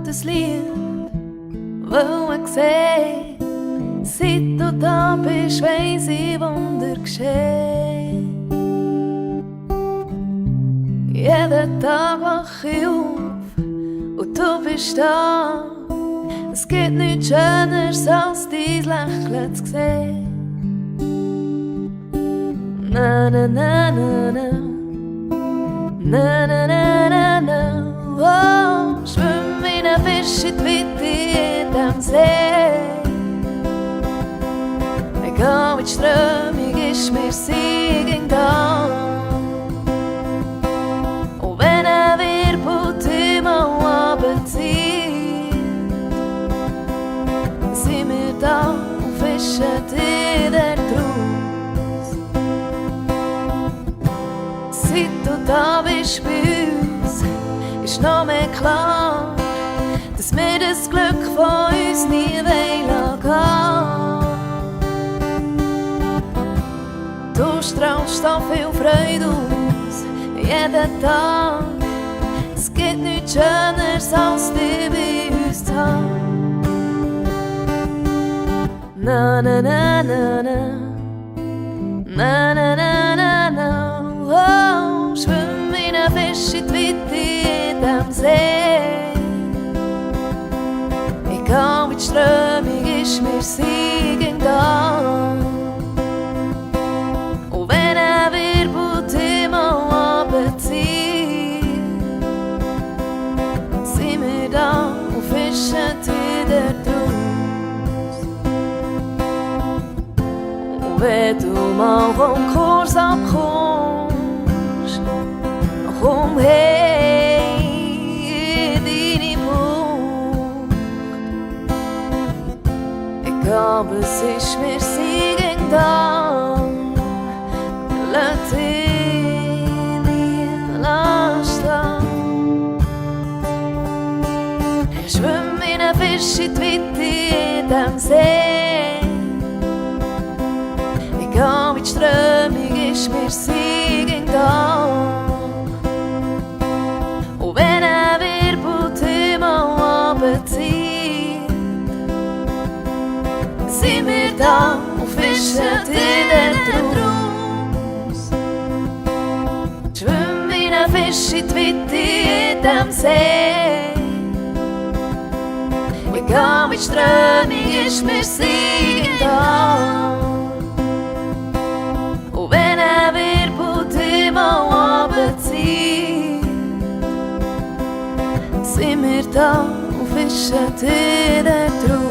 das Licht, weil ich sehe, seit du da bist, weiss ich, Wunder geschehen. Jeden Tag wach ich auf und du bist da. Es gibt nichts Schöneres, als dein Lächeln zu sehen. Na na na na na, na na na na na. Oh, schwimm wie ein Fisch in die Weite in dem See. Egal wie die Strömung ist, wir sind ging da. Und wenn ein Wirbel mal runterzieht, sind wir da und fischen wieder draus. Seit du da bist bei uns, ist noch mehr klar, dass wir das Glück von uns nie wollen gehen. Du strahlst so viel Freude aus, jeden Tag. Es gibt nichts Schöneres, als dich bei uns zu haben. Na na na na na, na na na na na. Oh, schwimm wie ein Fisch in die Weite in dem See. Egal wie die Strömung ist, wir sind da. Und wenn ein Wirbel mal runterzieht, sind wir da und fischen wieder draus. Und wenn du mal vom Kurs abkommst, komm her in deine Bucht. Egal was ist, wir sind da. Lass dich nie stehen. Schwimm wie ein Fisch in die Weite in dem See. Egal wie die Strömung ist, wir sind da. Und wenn ein Wirbel mal runterzieht, sind wir da und fischen wieder draus. Schwimm wie ein Fisch in die Weite in dem See. Egal wie die Strömung ist, wir sind da. Und wenn ein Wirbel mal runterzieht, sind wir da und fischen wieder draus.